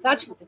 Začnite.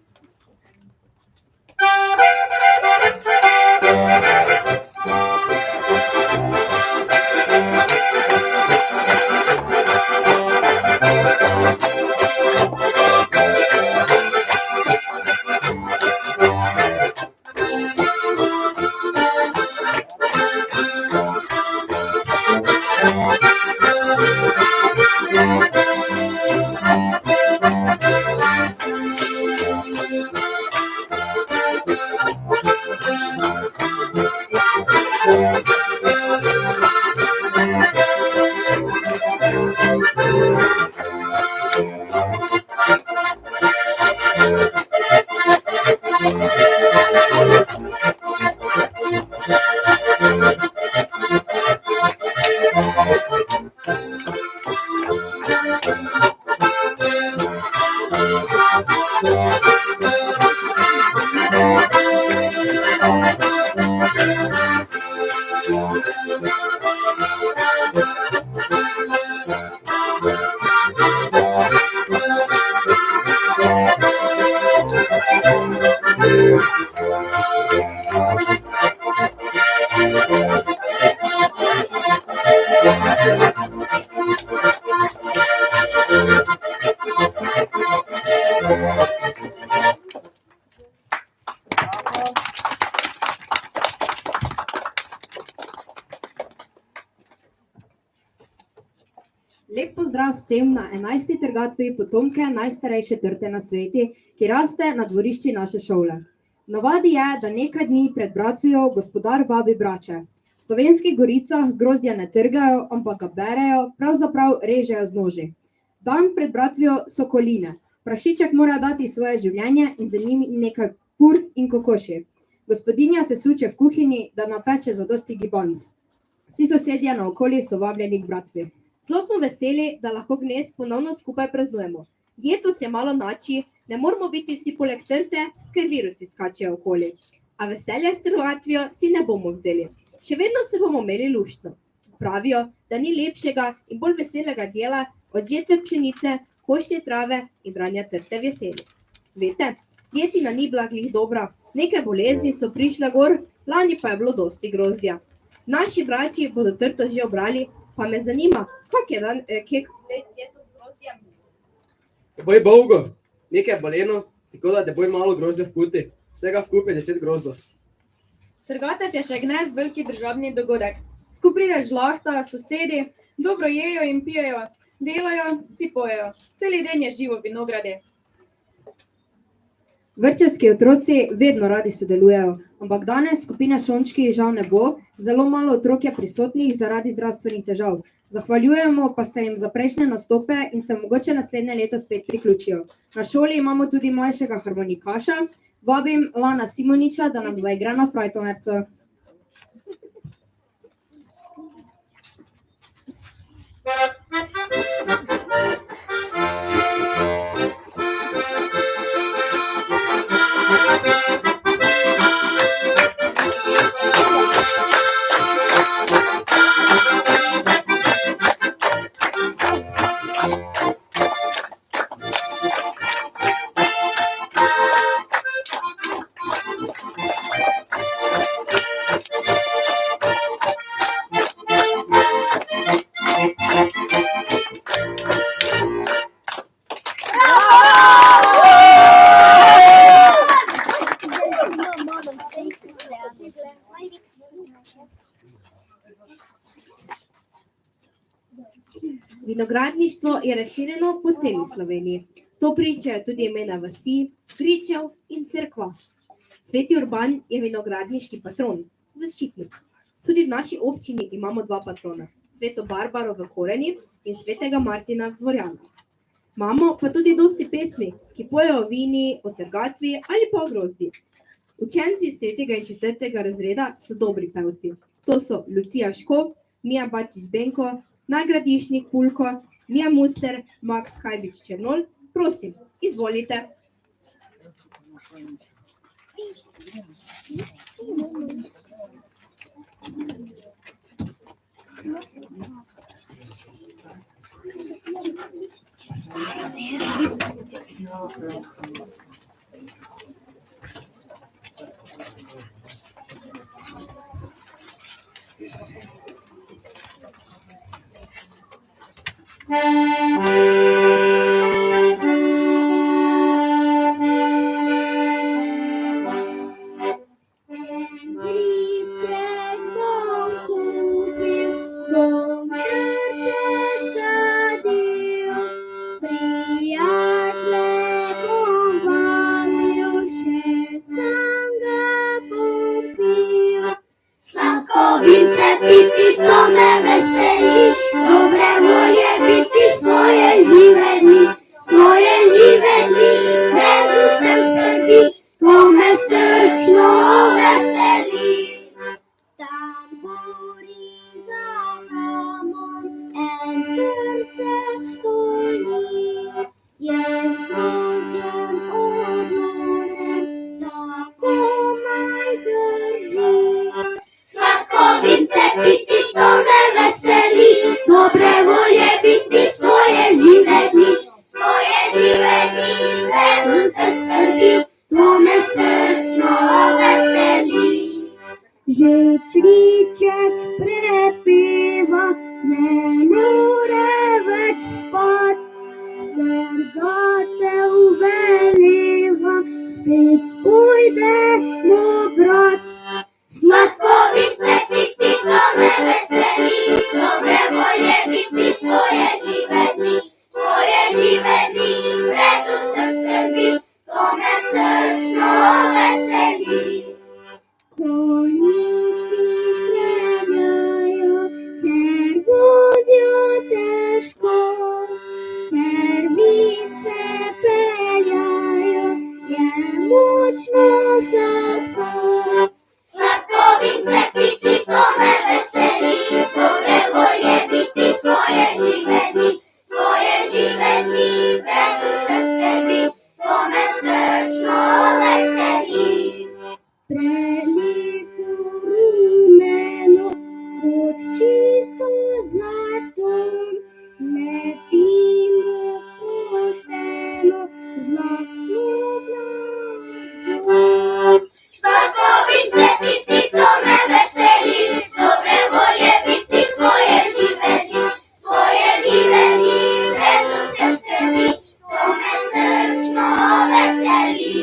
Lep pozdrav vsem na 11. trgatvi potomke najstarejše trte na sveti, ki raste na dvorišči naše šole. Navadi je, da nekaj dni pred bratvijo gospodar vabi braće. V Slovenskih Goricah grozdja ne trgajo, ampak ga berejo, pravzaprav režejo z noži. Dan pred bratvijo so koline. Prašiček mora dati svoje življenje in za njimi nekaj pur in kokoši. Gospodinja se suče v kuhinji, da napeče zadosti gibanc. Vsi sosedje naokoli so vabljeni k bratvi. Zelo smo veseli, da lahko gnez ponovno skupaj praznujemo. Letos je malo noči, ne moramo biti vsi poleg trte, ker virusi skačejo okoli. A veselje s trgatvijo si ne bomo vzeli. Še vedno se bomo imeli luštno. Pravijo, da ni lepšega in bolj veselega dela od žetve pšenice, košnje trave in branja trte v jeseni. Veste, letina ni bila glih dobra, nekaj bolezni so prišle gor, lani pa je bilo dosti grozdja. Naši braći bodo trto že obrali, pa me zanima, kak je letos grozdja? Da boj dolgo, nekaj boleno, tako da boj malo grozdja v puti, vsega skupaj 10 grozdov. Trgatev je še gnez veliki državni dogodek. Skupaj pride žlahta, sosedi, dobro jejo in pijejo, delajo, si pojejo. Celi den je živo v vinogradi. Vrtčevski otroci vedno radi sodelujejo, ampak danes skupine Sončki žal ne bo, zelo malo otrok je prisotnih zaradi zdravstvenih težav. Zahvaljujemo pa se jim za prejšnje nastope in se mogoče naslednje leto spet priključijo. Na šoli imamo tudi mlajšega harmonikaša, vabim Lana Simoniča, da nam zaigra na frajtonerico. Vinogradništvo je razširjeno po celi Sloveniji. To pričajo tudi imena vasi, gričev in cerkva. Sveti Urban je vinogradniški patron, zaščitnik. Tudi v naši občini imamo dva patrona, sveto Barbaro v Koreni in svetega Martina v Dvorjanah. Imamo pa tudi dosti pesmi, ki pojejo o vini, o trgatvi ali pa o grozdi. Učenci iz 3. in 4. razreda so dobri pevci. To so Lucija Škov, Mija Bačič-Benko, Najgradišnik Pulko, Mija Muster, Max Kajbič Černol. Prosim, izvolite. Riček bom kupil, bom trte sadil, prijatelje bom vabil, še sam ga bom pil. Sladkovice piti, to me veseli, dobre volje biti svoje žive dni, brez vseh skrbi, to me srčno veseli. Tamburi za hramom, en trsek stoji, je z grozdjem obložen, da komaj drži. Sladkovice piti, to me veseli, dobre volje biti svoje žive dni, brez vseh skrbi, to me srčno veseli. Žečriček prepeva, ne more več spat, trgatev veleva, spet pojdemo brat. Sladkovice piti, to me veseli, dobre volje biti svoje žive dni, brez vseh skrbi, to me srčno veseli. Konjički škrebljajo, ker vozijo težko, krvice peljajo, je močno sladko. Sladkovice piti, to me veseli, dobre volje biti svoje žive dni, brez vseh skrbi, to me srčno veseli. Prelepo rumeno, kot čisto zlato, ne pimo pošteno, zlatno blago. Sladkovice piti, to me veseli, dobre volje biti svoje žive dni, brez vseh skrbi, to me srčno veseli.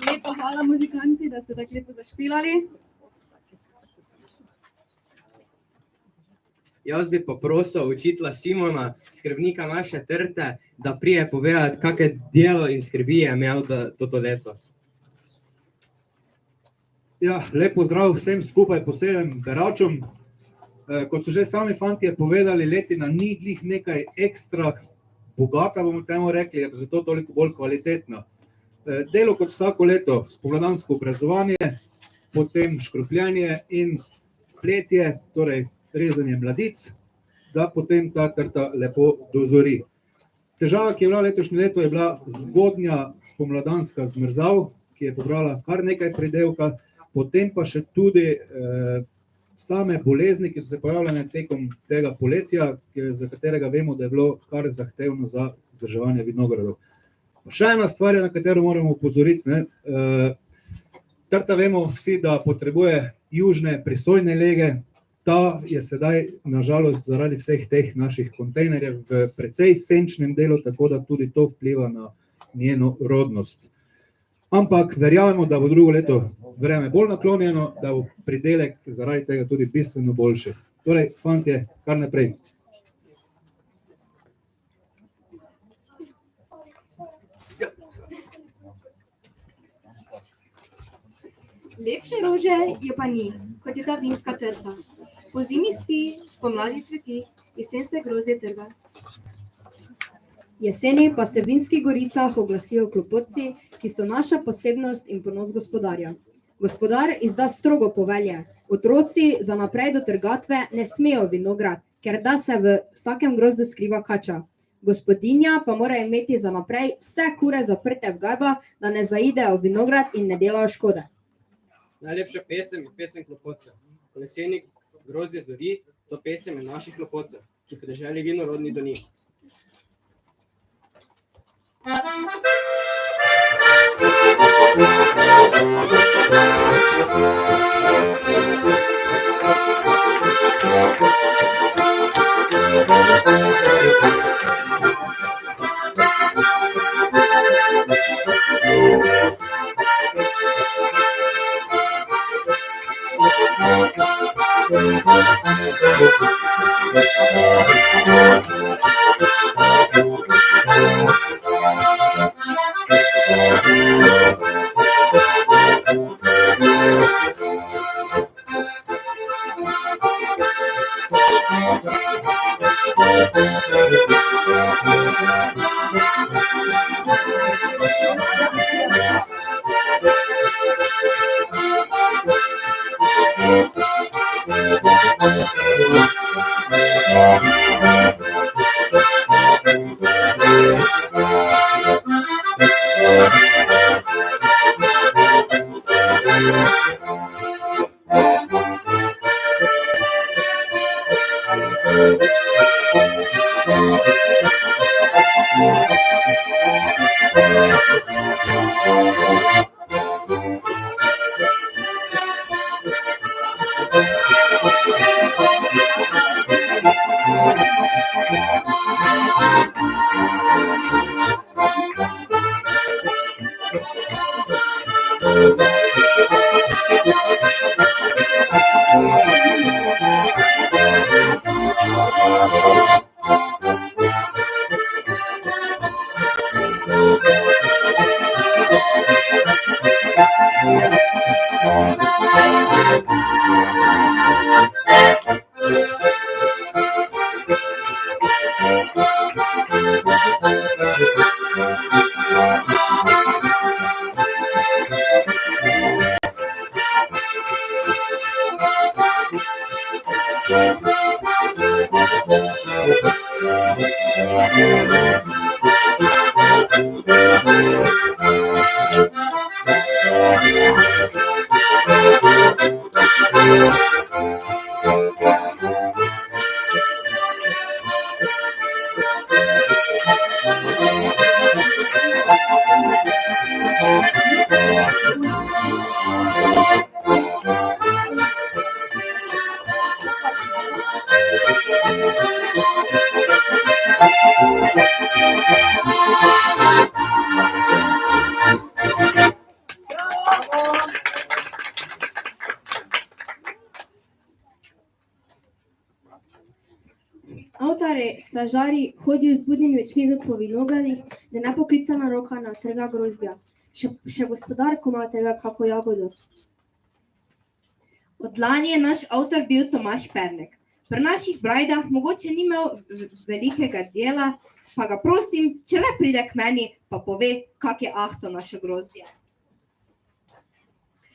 Lepo, hvala muzikanti, da ste tako lepo zašpilali. Jaz bi pa prosil učitelja Simona, skrbnika naše trte, da prije povedati, kakšne delo in skrbi je imel toto leto. Ja, lep pozdrav vsem skupaj, posebej beračom. Kot so že sami fantje povedali, letina ni glih nekaj ekstra bogata, bomo temu rekli, je pa zato toliko bolj kvalitetna. Delo kot vsako leto, spomladansko obrazovanje, potem škropljenje in pletje, torej rezanje mladic, da potem ta trta lepo dozori. Težava, ki je bila letošnje leto, je bila zgodnja spomladanska zmrzav, ki je pobrala kar nekaj pridelka, potem pa še tudi same bolezni, ki so se pojavljene tekom tega poletja, za katerega vemo, da je bilo kar zahtevno za vzdrževanje vinogradov. Še ena stvar, na katero moramo opozoriti, trta vemo vsi, da potrebuje južne prisojne lege, ta je sedaj, nažalost, zaradi vseh teh naših kontejnerjev v precej senčnem delu, tako da tudi to vpliva na njeno rodnost. Ampak verjamemo, da bo drugo leto vreme bolj naklonjeno, da bo pridelek zaradi tega tudi bistveno boljši. Torej, fantje, kar naprej. Lepše rože je pa ni, kot je ta vinska trta. Po zimi spi, spomladi cveti, jesen se grozdje trga. Jeseni pa se v vinskih goricah oglasijo klopotci, ki so naša posebnost in ponos gospodarja. Gospodar izda strogo povelje. Otroci za naprej do trgatve ne smejo vinograd, ker da se v vsakem grozdu skriva kača. Gospodinja pa mora imeti za naprej vse kure zaprte v gajbah, da ne zaidejo v vinograd in ne delajo škode. Najlepša pesem je pesem klopotcev. Ko jeseni grozdje zori, to pesem je naših klopotcev, ki podeželi vinorodni do njih. Avtari, stražari hodijo z budnimi očmi po vinogradih, da nepoklicana roka na trga grozdja. Še gospodar koma trga kako jagodo. Od lani je naš avtor bil Tomaž Pernek. Pri naših brajdah mogoče ni imel velikega dela, pa ga prosim, če le pride k meni, pa pove, kak je ahto naše grozdje.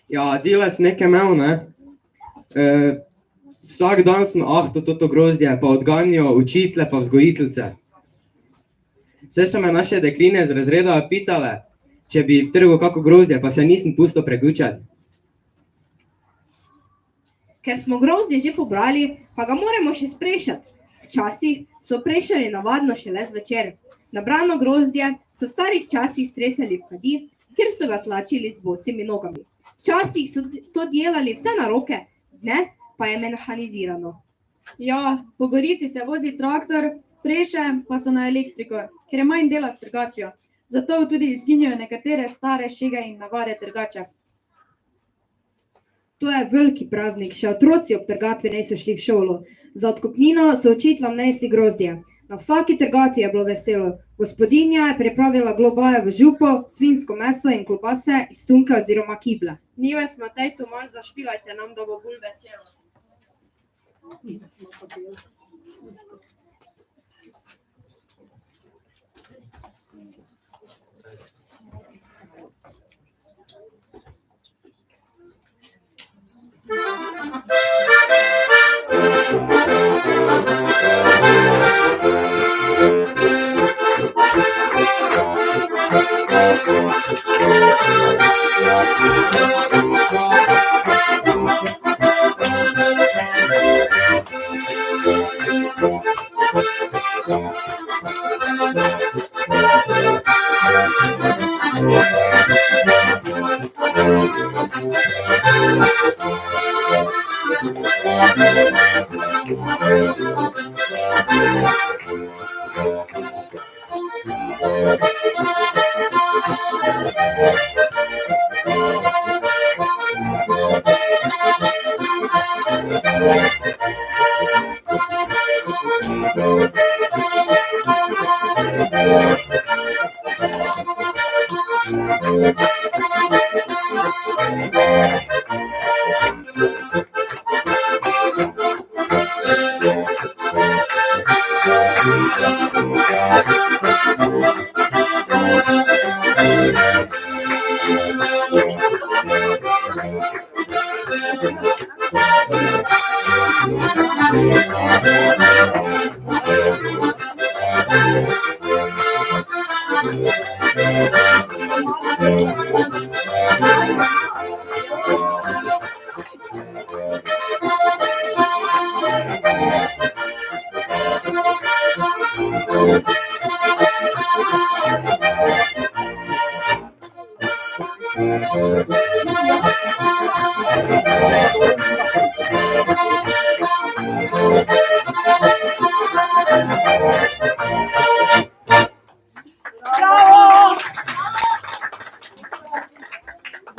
Ja, dela sem nekaj imel, ne. Vsak dan sem ahto toto grozdje, pa odganjal učitelje pa vzgojiteljice. Vse so me naše dekline z razreda pitale, če bi vtrgal kako grozdje, pa se nisem pustil pregučati. Ker smo grozdje že pobrali, pa ga moramo še sprešati. Včasih so prešali navadno šele zvečer. Nabrano grozdje so v starih časih stresali v kadi, kjer so ga tlačili z bosimi nogami. Včasih so to delali vse na roke, dnes pa je mehanizirano. Ja, po Gorici se vozi traktor, preše pa so na elektriko, ker je manj dela s trgatvijo. Zato tudi izginjajo nekatere stare šege in navade trgačev. To je veliki praznik, še otroci ob trgatvi niso šli v šolo. Za odkupnino so učiteljem nesli grozdje. Na vsaki trgatvi je bilo veselo. Gospodinja je pripravila globaje v župo, svinjsko meso in klobase iz tunke oziroma kible. Nives, Matej, Tomaž, zašpilajte nam, da bo bolj veselo.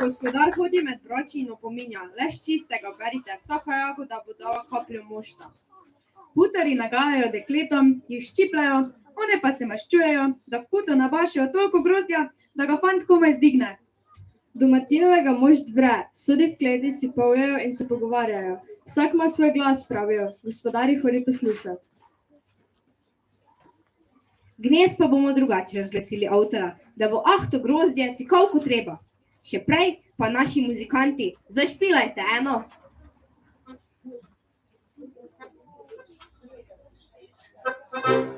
Gospodar hodi med brači in opominja, le s čistega berite, vsaka jagoda bo dala kapljo mošta. Putari nagajajo dekletom, jih ščipljajo, one pa se maščujejo, da v puto nabašijo toliko grozdja, da ga fant komaj zdigne. Do Martinovega mošt vre, sodi v kleti si povjejo in se pogovarjajo. Vsak ima svoj glas, pravijo, gospodari hodi poslušati. Gnez pa bomo drugače razglasili avtora, da bo ahto grozdje tikal kot treba. Še prej pa naši muzikanti, zašpilajte eno. Thank you.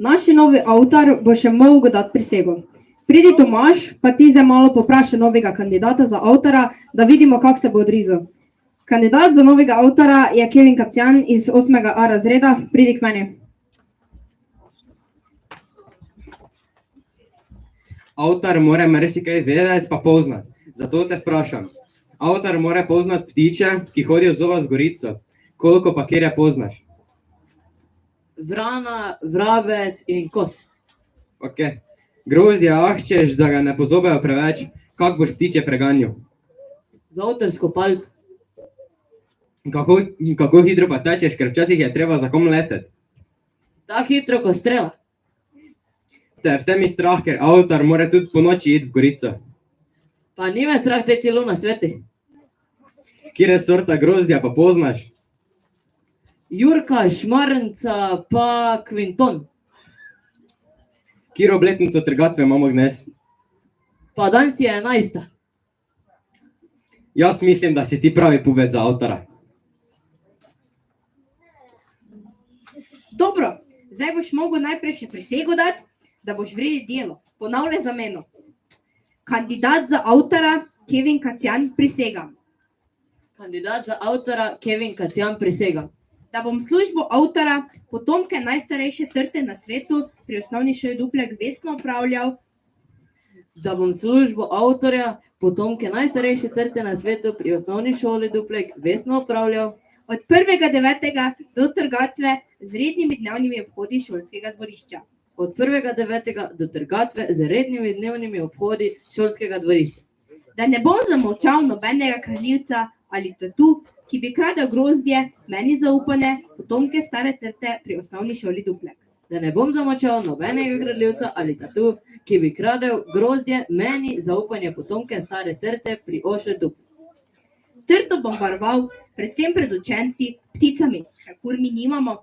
Naš novi avtor bo še mogel dati prisego. Pridi Tomaž, pa ti zdaj malo popraša novega kandidata za avtora, da vidimo, kako se bo odrizal. Kandidat za novega avtora je Kevin Kacjan iz 8A razreda. Pridi k meni. Avtor mora marsikaj vedeti pa poznati. Zato te vprašam. Avtor mora poznati ptiče, ki hodijo zovat v Gorico. Koliko pa kjer poznaš? Vrana, vrabec in kos. Ok. Grozdje ahčeš, da ga ne pozobejo preveč. Kako boš ptiče preganjal? Za avtorsko palico. Kako hitro pa tečeš, ker včasih je treba za kom leteti? Tako hitro, ko strela. Te v tem je strah, ker avtor mora tudi po noči iti v Gorico. Pa ni me strah te celo na sveti. Kire sorta grozdja pa poznaš? Jurka, šmarnica pa kvinton. Kiro obletnico trgatve imamo dnes? Pa danes je 11. Jaz mislim, da si ti pravi pubec za avtora. Dobro, zdaj boš mogel najprej še prisego dati, da boš vredi delo. Ponavljaj za meno. Kandidat za avtora Kevin Kacjan prisega. Kandidat za avtora Kevin Kacjan prisega. Da bom službo avtora potomke najstarejše trte na svetu pri osnovni šoli Duplek vestno opravljal. Da bom službo avtorja potomke najstarejše trte na svetu pri osnovni šoli Duplek vestno opravljal. Od 1.9. do trgatve z rednimi dnevnimi obhodi šolskega dvorišča. Od 1.9. do trgatve z rednimi dnevnimi obhodi šolskega dvorišča. Da ne bom zamolčal nobenega kraljevca ali tatu, ki bi kradel grozdje, meni zaupane potomke stare trte pri osnovni šoli Duplek. Da ne bom zamolčal nobenega kraljevca ali tatu, ki bi kradel grozdje, meni zaupanje potomke stare trte pri oše Duplek. Trto bom varoval predvsem pred učenci, pticami, kakor mi nimamo,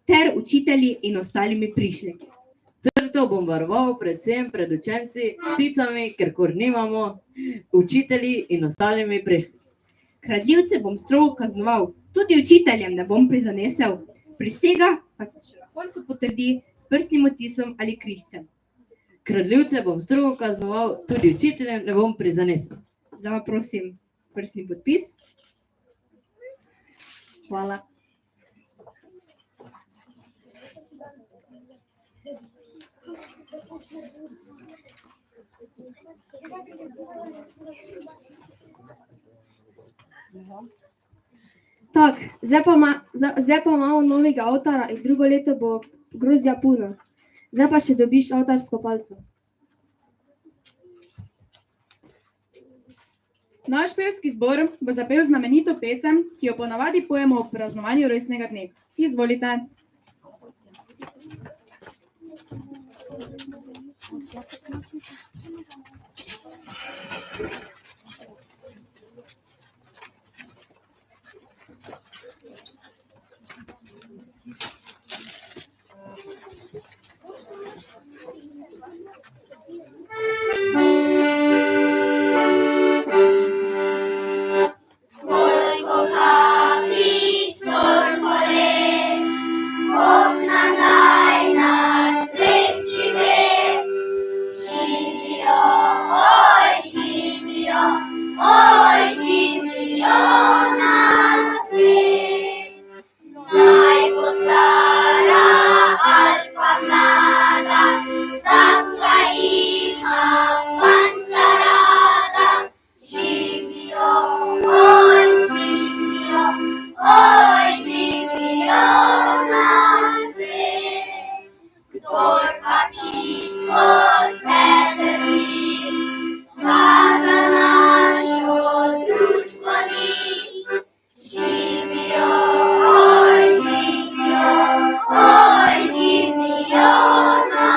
ter učitelji in ostalimi prišleki. Trto bom varoval predvsem pred učenci, pticami, ker nimamo, učitelji in ostalimi prišleki. Kradljivce bom strogo kaznoval, tudi učiteljem ne bom prizanesel. Prisega pa se še na koncu potrdi s prstnim odtisom ali križcem. Kradljivce bom strogo kaznoval, tudi učiteljem ne bom prizanesel. Zdaj pa prosim prstni podpis. Hvala. Tak, zdaj pa imamo novega avtora in drugo leto bo grozdja puno. Zdaj pa še dobiš avtorsko palico. Naš pevski zbor bo zapel znamenito pesem, ki jo ponavadi pojemo ob praznovanju rojstnega dne. Izvolite. Koliko kapljic torkolet, okna naj na svet živet. Živijo, živijo na svet. Naj bo stara ali pa mlada, vsaka ima fanta rada. Živijo, živijo na svet. Kdor pa nizko se drži, ga za našo družbo ni. Živijo, živijo na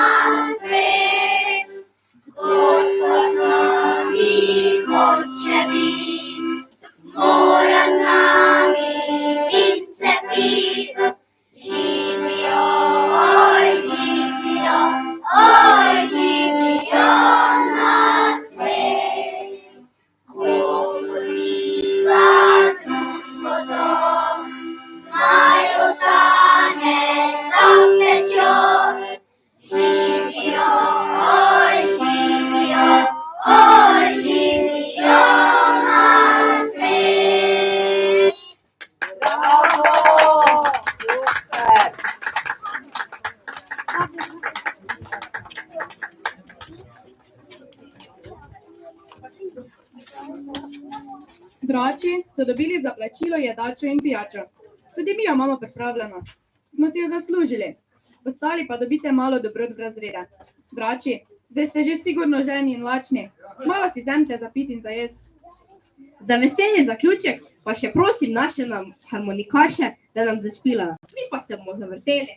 svet. Kdor pa z nami hoče bit, mora z nami pice pit. Živijo, živijo na svet. Komur ni za družbo dom, naj ostane za pečjo. Živijo, živijo na svet. Brači so dobili za plačilo jedačo in pijačo. Tudi mi jo imamo pripravljeno. Smo si jo zaslužili. Ostali pa dobite malo dobrot v razrede. Brači, zdaj ste že sigurno ženi in lačni. Malo si vzemite za pit in za jest. Za veselje zaključek pa še prosim naše harmonikaše, da nam zašpilajo. Mi pa se bomo zavrteli.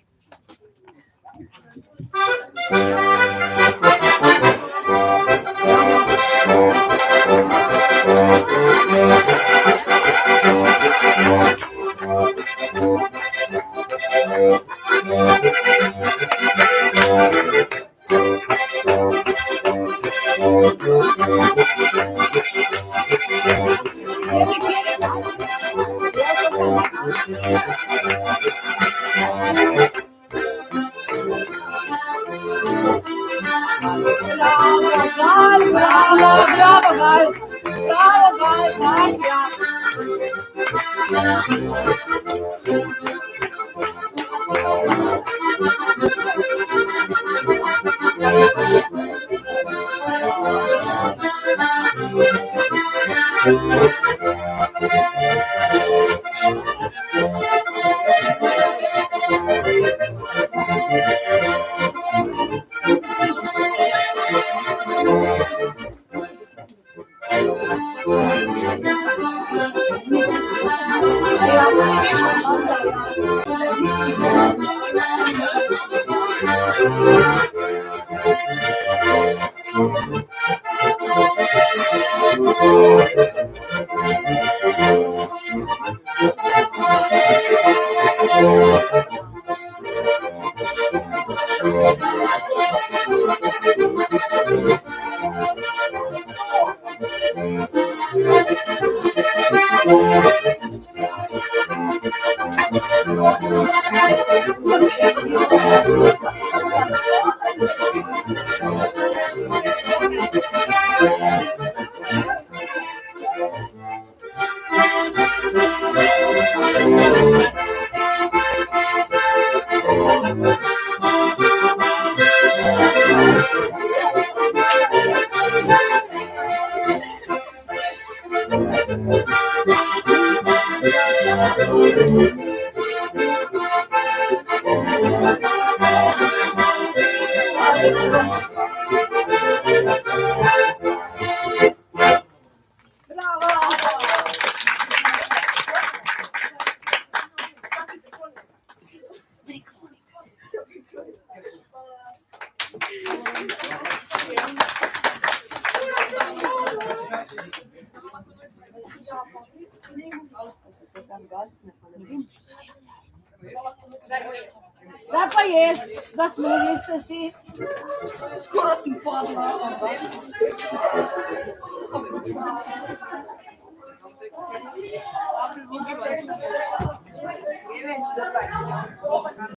Zdaj pa jest, zaslužili ste si. Skoro sem padla.